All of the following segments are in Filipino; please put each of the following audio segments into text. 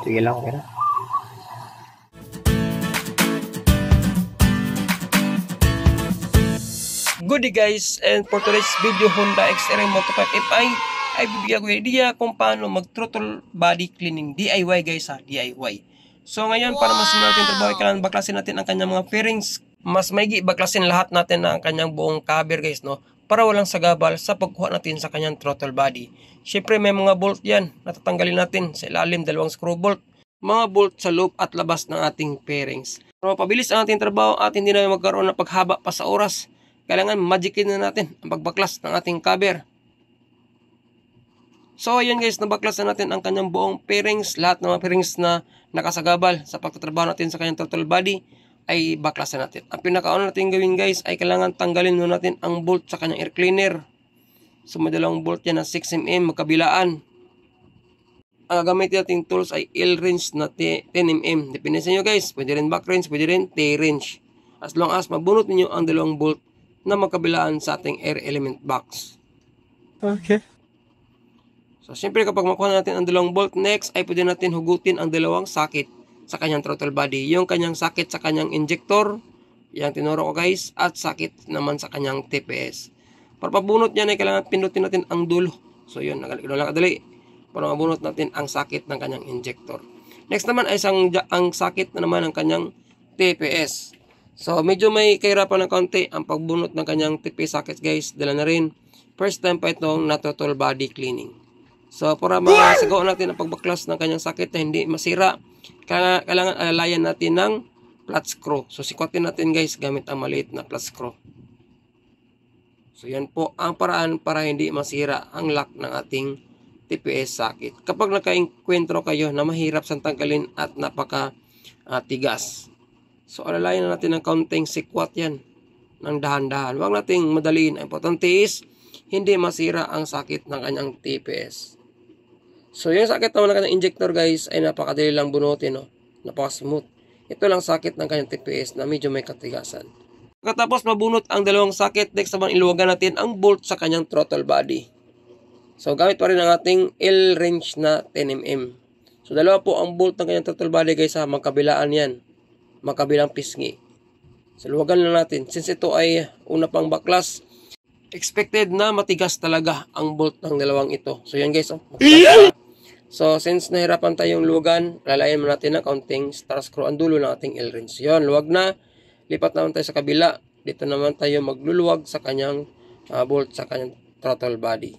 Sige lang, okay na. Good day guys, and for today's video, Honda XR Moto 5 Fi ay bibigyan ko yung idea kung paano mag throttle body cleaning DIY guys ha, DIY. So ngayon, para mas natin trabaho, kailangan baklasin natin ang kanyang mga fairings. Mas maigi baklasin lahat natin na ang kanyang buong cover guys, no, para walang sagabal sa pagkuha natin sa kanyang throttle body. Syempre may mga bolt yan, natatanggalin natin sa ilalim, dalawang screw bolt, mga bolt sa loob at labas ng ating fairings. Para mapabilis ang ating trabaho at hindi na magkaroon ng paghaba pa sa oras, kailangan magicin na natin ang pagbaklas ng ating cover. So ayun guys, nabaklas na natin ang kanyang buong fairings. Lahat ng mga fairings na nakasagabal sa pagtatrabaho natin sa kanyang throttle body ay baklasan natin. Ang pinakauna natin gawin guys ay kailangan tanggalin muna natin ang bolt sa kanyang air cleaner. So may dalawang bolt yan na 6mm magkabilaan. Ang gagamitin nating tools ay L-wrench na 10mm. Depende sa inyo guys, pwede rin back wrench, pwede rin T-wrench. As long as mabunot niyo ang dalawang bolt na magkabilaan sa ating air element box. Okay. So, siyempre kapag makuha natin ang dalawang bolt, next ay pwede natin hugutin ang dalawang socket sa kanyang throttle body. Yung kanyang socket sa kanyang injector, yung tinuro ko guys, at socket naman sa kanyang TPS. Para pabunot niyan ay kailangan pindutin natin ang dulo. So, yun, nakadali. Para mabunot natin ang socket ng kanyang injector. Next naman ay ang socket na naman ng kanyang TPS. So, medyo may kahirapan ng konti ang pagbunot ng kanyang TPS sockets guys. Dala na rin. First time pa itong na-throttle body cleaning. So, para masagawa natin ang pagbaklas ng kanyang socket na hindi masira, kailangan alalayan natin ng flat screw. So, sikwatin natin guys gamit ang maliit na flat screw. So, yan po ang paraan para hindi masira ang lock ng ating TPS socket. Kapag nakainkwentro kayo na mahirap sang tanggalin at napaka-tigas, so, alalayan na natin ng kaunting sikwat yan ng dahan-dahan. Huwag nating madaliin. Ang importante is hindi masira ang socket ng kanyang TPS. So, yung socket naman ng kanyang injector guys ay napakadali lang bunutin. No? Napaka-smooth. Ito lang socket ng kanyang TPS na medyo may katigasan. Pagkatapos mabunot ang dalawang socket, next naman iluwagan natin ang bolt sa kanyang throttle body. So, gamit pa rin ang ating L-wrench na 10mm. So, dalawa po ang bolt ng kanyang throttle body guys ha. Magkabilaan yan. Magkabilang pisngi. So, luwagan lang natin. Since ito ay una pang baklas, expected na matigas talaga ang bolt ng dalawang ito. So, yan guys. Oh, so, since nahirapan tayong luwagan, lalayan mo natin ng kaunting star screw ang dulo ng ating L-wrench. Yan, luwag na. Lipat naman tayo sa kabila. Dito naman tayo magluluwag sa kanyang bolt sa kanyang throttle body.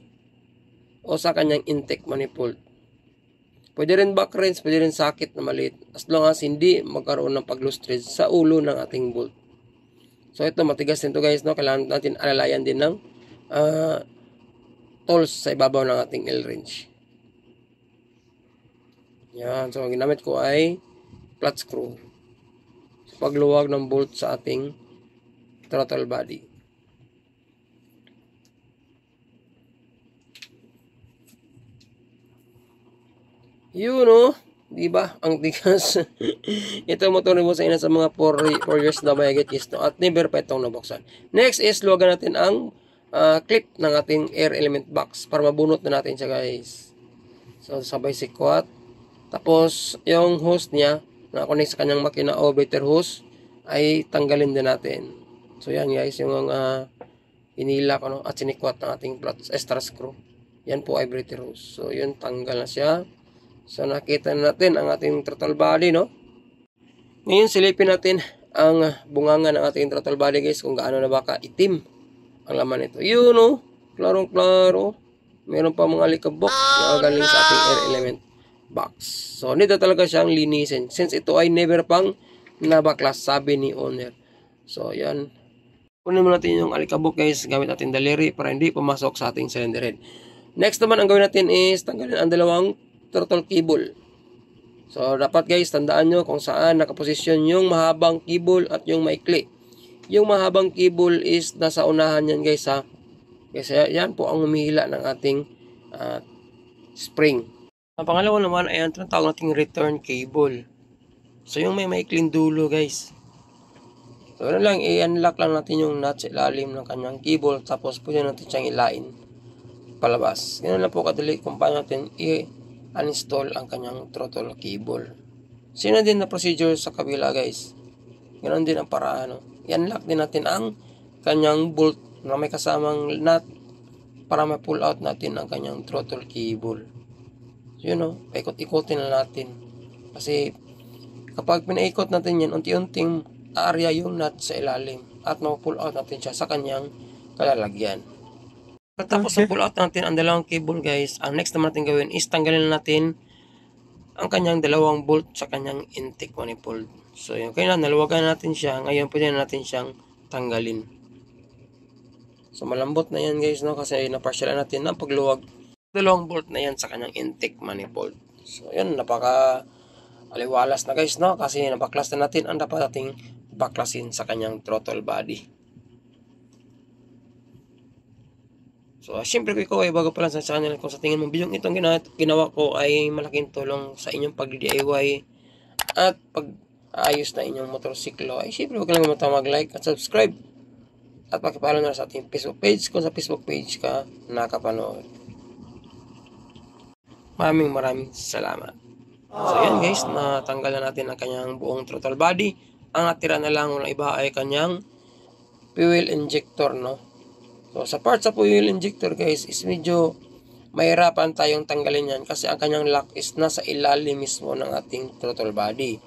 O sa kanyang intake manifold. Pwede rin back wrench, pwede rin socket na maliit. As long as hindi magkaroon ng pag-loose thread sa ulo ng ating bolt. So ito, matigas din ito guys. No? Kailangan natin alalayan din ng tools sa ibabaw ng ating L-wrench. Yan. So ang ginamit ko ay flat screw. So, pagluwag ng bolt sa ating throttle body. Yun o, diba? Ang tigas. Ito motor mo sa ina sa mga 4 years na mayagit is no, at never pa itong nabuksan. Next is luwagan natin ang clip ng ating air element box para mabunot na natin siya guys. So sabay sikwat. Tapos yung hose niya na connect sa kanyang makina o better hose ay tanggalin din natin. So yan guys, yung inila ko no, at sinikwat ng ating extra screw. Yan po ay breather hose. So yun, tanggal na siya. So, nakita natin ang ating throttle body, no? Ngayon, silipin natin ang bunganga ng ating throttle body, guys, kung gaano na baka itim ang laman nito. Yun, no? Klarong-klaro. Meron pa mga likabok na galing sa ating air element box. So, nito talaga siyang linisin. Since ito ay never pang nabaklas, sabi ni owner. So, yan. Kunin mo natin yung alikabok, guys, gamit natin daliri para hindi pumasok sa ating cylinder head. Next naman, ang gawin natin is tanggalin ang dalawang throttle cable. So, dapat guys, tandaan nyo kung saan nakaposisyon yung mahabang cable at yung maikli. Yung mahabang cable is nasa unahan yan guys ha. Kasi yan po ang humihila ng ating spring. Ang pangalawa naman ay ang tinatawag nating return cable. So, yung may maikling dulo guys. So, ano lang, i-unlock lang natin yung nut sa ilalim ng kanyang cable. Tapos, pwede natin siyang ilain palabas. Ganun lang po kadali kung paano natin uninstall ang kanyang throttle cable. Sino din na procedure sa kabila guys. Ganon din ang paraan. I-unlock din natin ang kanyang bolt na may kasamang nut para ma-pull out natin ang kanyang throttle cable. So yun paikot-ikotin na natin. Kasi kapag pinaikot natin yan, unti-unting area yung nut sa ilalim at ma-pull out natin siya sa kanyang kalalagyan. Pagkatapos na pull out natin ang dalawang cable guys, ang next naman natin gawin is tanggalin natin ang kanyang dalawang bolt sa kanyang intake manifold. So yung kaya naluwagan natin siya, ngayon pwede na natin siyang tanggalin. So malambot na yan guys kasi na-partial natin ng pagluwag dalawang bolt na yan sa kanyang intake manifold. So yun, napaka aliwalas na guys kasi nabaklas na natin ang dapat nating baklasin sa kanyang throttle body. So, syempre ko ikaw ay bago pa lang sa channel. Kung sa tingin mo bidyong itong ginawa ko ay malaking tulong sa inyong pag-DIY at pag-ayos na inyong motorsiklo, ay syempre huwag lang mag-like at subscribe. At pakipalo na sa ating Facebook page kung sa Facebook page ka nakapanood. Maraming salamat. So, yan guys, natanggal na natin ang kanyang buong throttle body. Ang natira na lang ng iba ay kanyang fuel injector, So, sa part sa fuel injector guys is medyo mahirapan tayong tanggalin yan kasi ang kanyang lock is nasa ilalim mismo ng ating throttle body.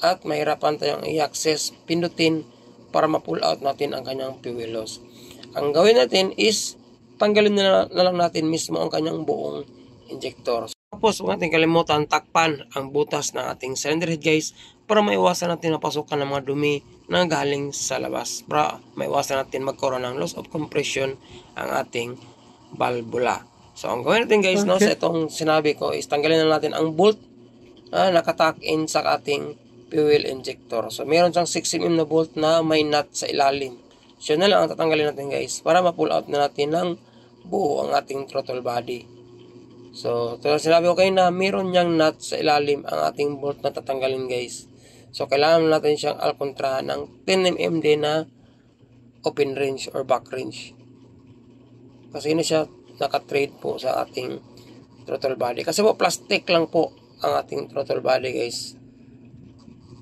At mahirapan tayong i-access, pindutin para ma-pull out natin ang kanyang fuel hose. Ang gawin natin is tanggalin na lang natin mismo ang kanyang buong injector. Tapos huwag natin kalimutan takpan ang butas ng ating cylinder head guys para maiwasan natin mapasukan ng mga dumi na galing sa labas. Para maiwasan natin magkaroon ng loss of compression ang ating valvula. So ang gawin natin guys sa itong sinabi ko is tanggalin na natin ang bolt na nakatuck in sa ating fuel injector. So meron siyang 6mm na bolt na may nut sa ilalim. So na lang ang tatanggalin natin guys para ma-pull out na natin ng buo ang ating throttle body. So, sinabi ko kayo na meron niyang nut sa ilalim ang ating bolt na tatanggalin guys. So, kailangan natin siyang alkontrahan ng 10mm din na open range or back range. Kasi hindi siya nakatrade po sa ating throttle body. Kasi po plastic lang po ang ating throttle body guys.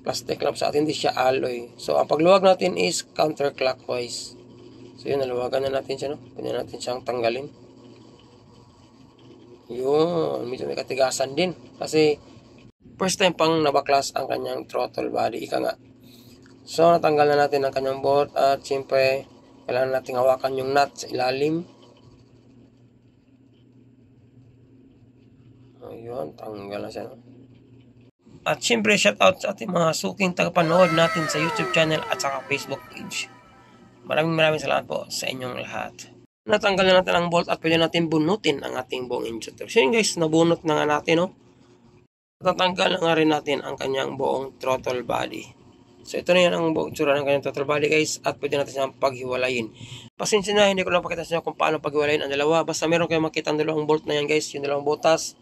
Plastic lang sa atin, hindi siya alloy. So, ang pagluwag natin is counterclockwise. So, yun, naluwagan na natin siya, Pwede natin siyang tanggalin. Yun, medyo may katigasan din. Kasi, first time pang nabaklas ang kanyang throttle body, ika nga. So, natanggal na natin ang kanyang bolt at siyempre, kailangan natin hawakan yung nut sa ilalim. Ayun, tanggal na siya. At siyempre, shoutout sa ating mga suking tagapanood natin sa YouTube channel at sa Facebook page. Maraming salamat po sa inyong lahat. Natanggal na natin ang bolt at pwede natin bunutin ang ating buong injector. So yun guys, nabunot na nga natin, Tatanggal na nga rin natin ang kanyang buong throttle body. So ito na yan ang buong tsura ng kanyang throttle body guys at pwede natin siyang paghiwalayin. Pasensya na, hindi ko lang pakita sa inyo kung paano paghiwalayin ang dalawa. Basta meron kayong makita ang dalawang bolt na yan guys, yung dalawang butas.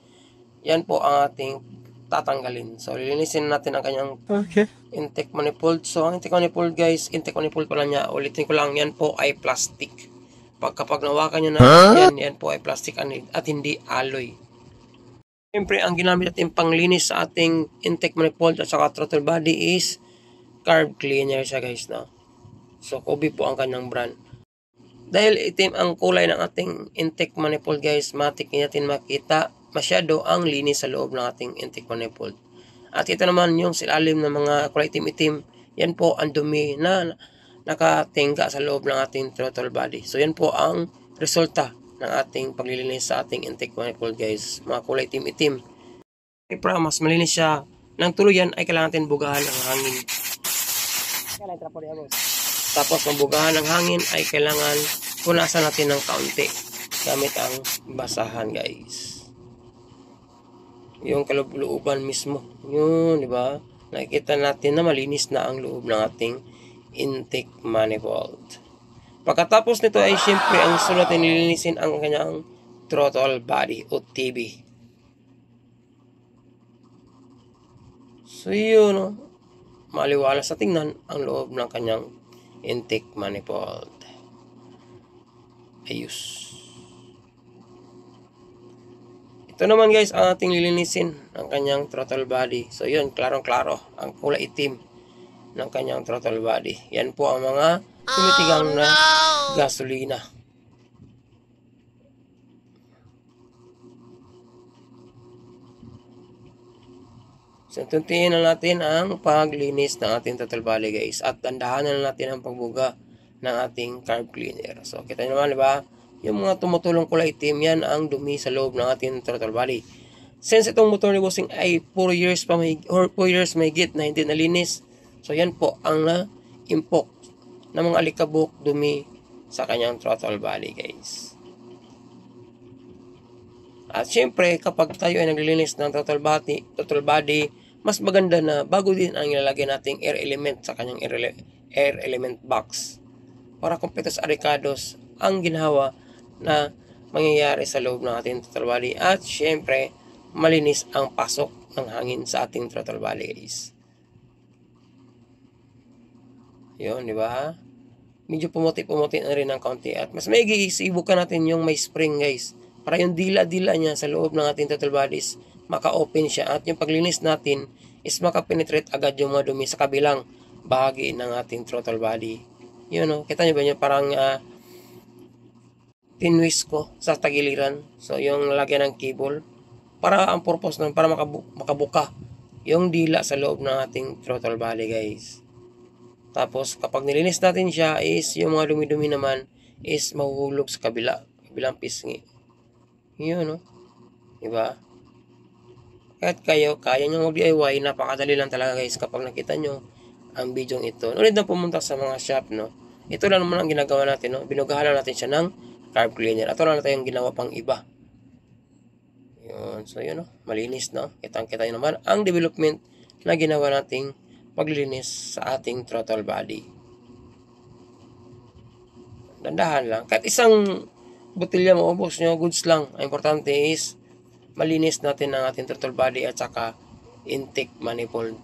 Yan po ang ating tatanggalin. So lilinisin natin ang kanyang intake manifold. So ang intake manifold guys, intake manifold pala niya. Ulitin ko lang, yan po ay plastic. Kapag nawakan nyo na, yan po ay plastic at hindi alloy. Siyempre, ang ginamit natin panglinis sa ating intake manifold at saka throttle body is carb cleaner siya guys, So, Kobe po ang kanyang brand. Dahil itim ang kulay ng ating intake manifold guys, matik natin makita masyado ang linis sa loob ng ating intake manifold. At ito naman yung silalim ng mga kulay itim-itim, yan po ang dumi na nakatingga sa loob ng ating throttle body. So yan po ang resulta ng ating paglilinis sa ating intake manifold guys. Mga kulay itim-itim. Para mas malinis siya ng tuluyan ay kailangan natin bugahan ng hangin. Tapos mabugahan ng hangin ay kailangan punasan natin ng kaunti gamit ang basahan guys. Yung kalooban mismo. Yun, di ba? Nakikita natin na malinis na ang loob ng ating intake manifold. Pagkatapos nito ay siyempre ang sunod ay nilinisin ang kanyang throttle body o TB. So yun, maliwalas sa tingnan ang loob ng kanyang intake manifold. Ayos. Ito naman guys, ang ating lilinisin ang kanyang throttle body. So yun, klarong-klaro ang kulay itim ng kanyang throttle body. Yan po ang mga tumitigang na gasolina. So, tuntiin na natin ang paglinis ng ating throttle body guys. At tandahanan na natin ang pagbuga ng ating carb cleaner. So, kita nyo naman, diba? Yung mga tumutulong kulay itim, yan ang dumi sa loob ng ating throttle body. Since itong motor ni Bossing ay 4 years may git na hindi nalinis, so yan po ang na-impok ng mga alikabok, dumi sa kanyang throttle body guys. At syempre, kapag tayo ay naglilinis ng throttle body, mas maganda na bago din ang ilalagay nating air element sa kanyang air element box. Para kompletos arikados ang ginhawa na mangyayari sa loob ng ating throttle body. At syempre, malinis ang pasok ng hangin sa ating throttle body guys. Yun, di ba? Medyo pumuti-pumuti na rin ng kaunti. At mas maigi, subukan natin yung may spring guys. Para yung dila-dila niya sa loob ng ating throttle bodies, maka-open siya. At yung paglinis natin is maka-penetrate agad yung mga dumi sa kabilang bahagi ng ating throttle body. Yun o, kita nyo ba yun? Parang tinwist ko sa tagiliran. So yung lagyan ng cable. Para ang purpose nun, para makabuka yung dila sa loob ng ating throttle body guys. Tapos kapag nilinis natin siya is yung mga dumi-dumi naman is mahuhulog sa kabilang pisngi. Yun no. Diba? Kahit kayo, kaya nyo mag-DIY, napakadali lang talaga guys kapag nakita nyo ang video ito. Ulit na pumunta sa mga shop no. Ito lang naman ang ginagawa natin no. Binugahan lang natin siya ng carb cleaner. At wala na tayong ginawa pang iba. Yun. So yun no. Malinis no. Kitang-kita nyo naman ang development na ginawa nating paglilinis sa ating throttle body. Dandahan lang. Kahit isang botilya mo, ubos nyo, goods lang. Ang importante is malinis natin ang ating throttle body at saka intake manifold.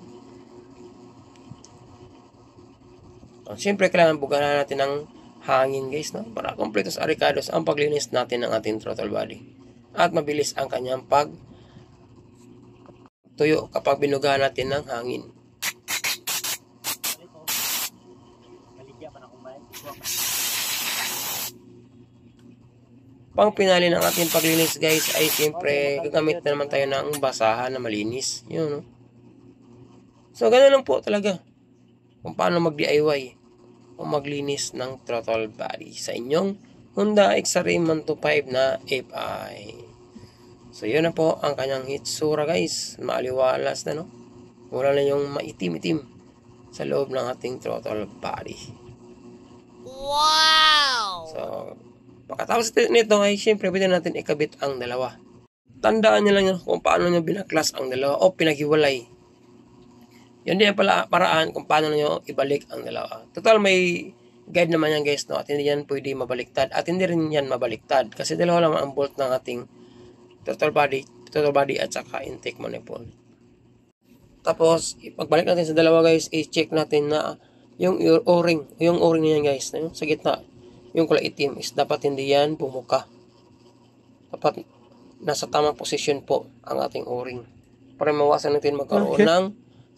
Siyempre, kailangan bugahan natin ng hangin guys, no? Para kompletos arikados ang paglinis natin ng ating throttle body. At mabilis ang kanyang tuyo kapag binugahan natin ng hangin. Pang pinali ng ating paglinis guys ay siyempre gagamit na naman tayo ng basahan na malinis. Yun no? So ganoon lang po talaga kung paano mag-DIY o maglinis ng throttle body sa inyong Honda XRE 125 na FI. So yun na po ang kanyang hitsura guys. Maaliwalas na no. Wala na yung maitim-itim sa loob ng ating throttle body. Wow! So pagkatapos nito ay siyempre pwede natin ikabit ang dalawa. Tandaan nyo lang yun kung paano nyo binaklas ang dalawa o pinaghiwalay. Yun din pala paraan kung paano nyo ibalik ang dalawa. Total may guide naman yan guys no? At hindi yan pwede mabaliktad at hindi rin yan mabaliktad kasi dalawa lang ang bolt ng ating throttle body at saka intake manifold. Tapos pagbalik natin sa dalawa guys, i-check natin na yung o-ring niyan guys no? Sa gitna yung kulay itim is dapat hindi yan bumuka. Dapat nasa tamang posisyon po ang ating o-ring. Para mawasan natin magkaroon ng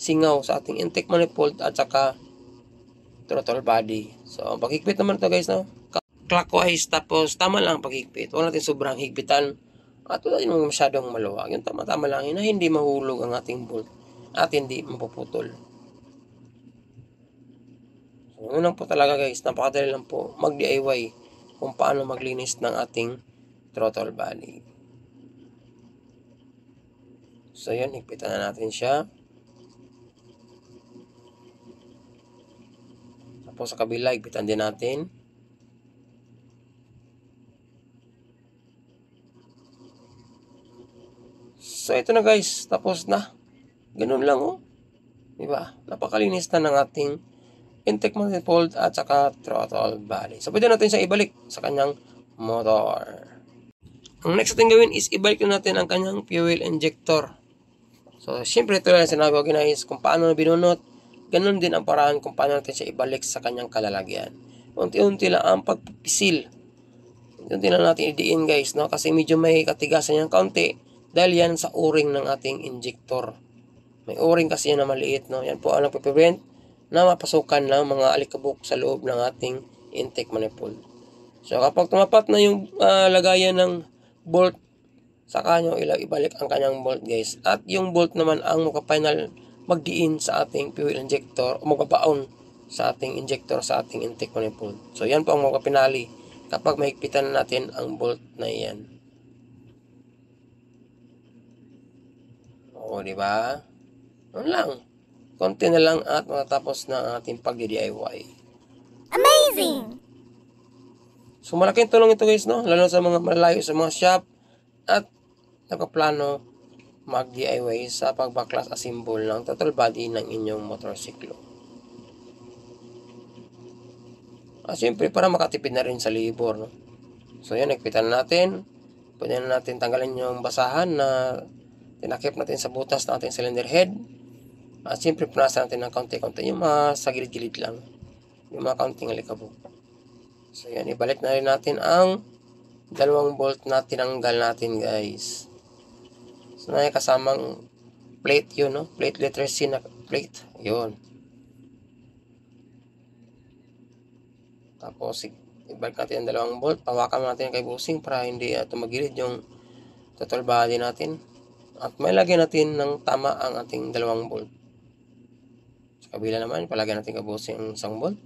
singaw sa ating intake manifold at saka throttle body. So, paghigpit naman ito guys, no? Clockwise, tapos tama lang paghigpit. Huwag natin sobrang higpitan at wala din masyadong maluwag. Yung tama-tama lang yun na hindi mahulog ang ating bolt at hindi mapuputol. So, unang po talaga guys, napakadali lang po mag-DIY kung paano maglinis ng ating throttle body. So yun, higpitan na natin siya. Tapos sa kabila, higpitan din natin. So ito na guys, tapos na. Ganun lang oh. Diba? Napakalinis na ng ating intake manifold at saka throttle body. So pwede natin siya ibalik sa kanyang motor. Ang next natin gawin is ibalik natin ang kanyang fuel injector. So syempre ito lang sinabi ko guys kung paano binunot. Ganun din ang paraan kung paano natin siya ibalik sa kanyang kalalagyan. Unti-unti lang ang pagpipisil. Unti lang natin idiin guys no? Kasi medyo may katigasan yung kaunti Dahil yan sa o-ring ng ating injector. May o-ring kasi yan na maliit, no? Yan po ang nagpe-prevent na mapasukan ng mga alikabok sa loob ng ating intake manifold. So kapag tumapat na yung lagayan ng bolt, saka nyo ibalik ang kanyang bolt, guys. At yung bolt naman ang makafinal magdiin sa ating fuel injector o magbabaon sa ating injector sa ating intake manifold. So yan po ang makapinali kapag mahigpitan natin ang bolt na yan. O, di ba? Ano lang. Konti na lang at matatapos na ang ating pag-DIY. Amazing! So malaking tulong ito, guys, no? Lalo sa mga malayo sa mga shop at nakaplano mag-DIY sa pagbaklas assemble ng total body ng inyong motorsiklo. At syempre para makatipid na rin sa libor, no? So yan, nagpitan natin. Pwede na natin tanggalin yung basahan na tinakip natin sa butas ng ating cylinder head. At syempre punasan natin ng kaunti-kaunti yung mga sa gilid-gilid lang, yung mga kaunting alikabok. So yan, ibalik na rin natin ang dalawang bolt na tinanggal natin, guys. So na kasamang plate yun, no? Plate letter C na plate. Yun. Tapos ibalik natin ang dalawang bolt. Pawakan natin kay busing para hindi tumagilid yung total body natin. At may lagyan natin ng tama ang ating dalawang bolt. Sa kabila naman, palagyan natin kay busing ang isang bolt.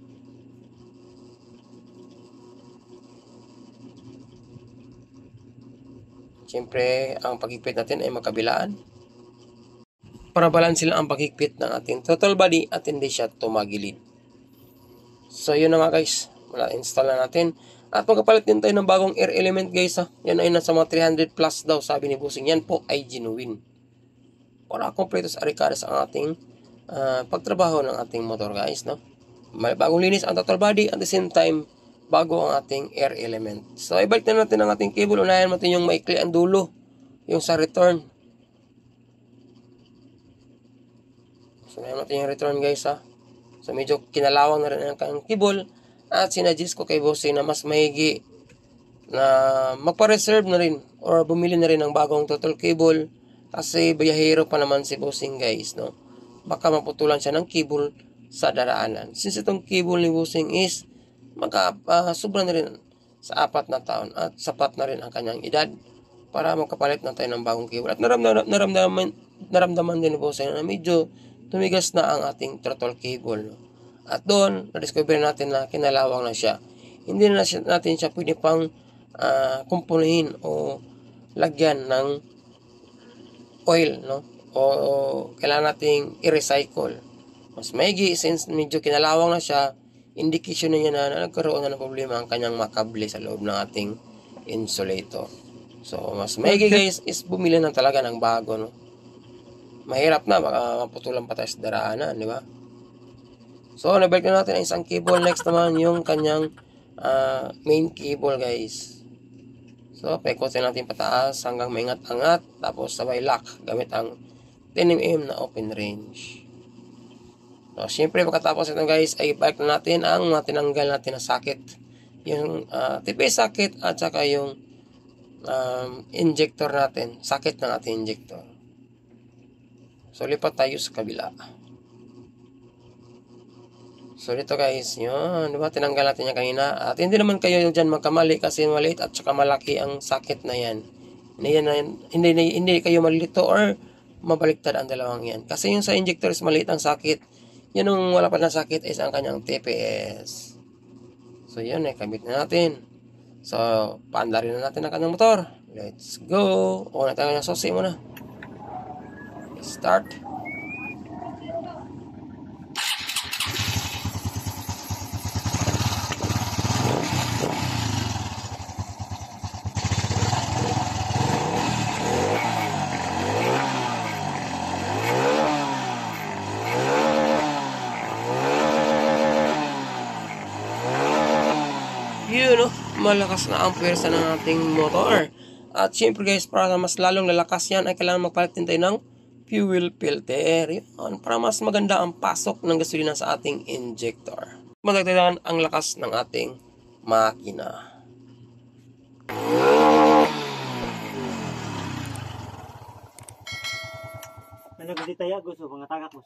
Siyempre, ang paghigpit natin ay magkabilaan para balanse lang ang paghigpit ng ating total body at hindi siya tumagilid. So, yun na nga, guys. Install na natin. At magkapalit din tayo ng bagong air element, guys. Yan ay nasa mga 300 plus daw, sabi ni Busing. Yan po ay genuine. Para kompleto sa arikadas ang ating pagtrabaho ng ating motor, guys, no? May bagong linis ang total body at the same time bago ang ating air element. So, ibalik na natin ang ating cable. Unahin natin yung maikli ang dulo, yung sa return. So, unahin natin yung return, guys, ha. So, medyo kinalawang na rin ang kanyang cable. At sinadjust ko kay Bossing na mas mahigi na magpa-reserve na rin or bumili na rin ng bagong total cable. Kasi biyahero pa naman si Bossing, guys, no. Baka maputulan siya ng cable sa daraanan. Since itong cable ni Bossing is sobra na rin sa 4 na taon at sapat na rin ang kanyang edad para makapalit na tayo ng bagong cable. At naramdaman din ni Bossing na medyo tumigas na ang ating throttle cable, no? At doon, na-discover natin na kinalawang na siya. Hindi na natin siya pwede pang kumpunuhin o lagyan ng oil, no? O kailangan nating i-recycle. Mas maigi since medyo kinalawang na siya, indication na niya na nagkaroon na ng problema ang kanyang makable sa loob ng ating insulator. So, mas maigi, guys, is bumili na talaga ng bago, no? Mahirap na, baka maputulan pa tayo sa daraanan, di ba? So, nabalik na natin ang isang cable. Next naman, yung kanyang main cable, guys. So, paikotin natin pataas hanggang maingat-angat. Tapos, sabay lock gamit ang 10mm na open range. So, syempre, pagkatapos ito, guys, ay balik na natin ang mga tinanggal natin na socket. Yung TPS socket at saka yung injector natin. Socket ng ating injector. So, lipat tayo sa kabila. So, dito, guys, yun, diba, tinanggal natin yan kanina. At hindi naman kayo dyan magkamali kasi maliit at saka malaki ang socket na yan. Hindi kayo malilito or mabaliktad ang dalawang yan. Kasi yung sa injector is maliit ang socket. Yun yung wala pa na socket is ang kanyang TPS. So, yun, kabit na natin. So, paandarin na natin ang kanyang motor. Let's go. O, natin ang susi muna. Start. Yun, no? Malakas na ang pwersa ng ating motor. At syempre, guys, para mas lalong lalakas yan ay kailangan magpalit din tayo ng fuel filter. Yun, para mas maganda ang pasok ng gasolina sa ating injector. Madagdagan ang lakas ng ating makina. Ano kasi tayo gusto mga tagak boss.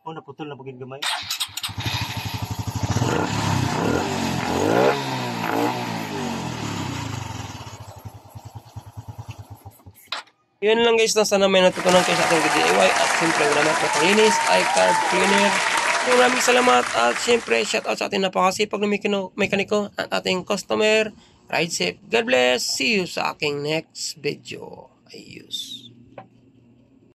Oh, naputol na pagin gamay. Yun lang guys, na sana may natutunan kayo sa ating DIY at siyempre salamat po panglinis ay card cleaner. Maraming salamat at siyempre shoutout sa ating napakasipag na mekaniko at ating customer. Ride safe. God bless. See you sa aking next video. Ayos.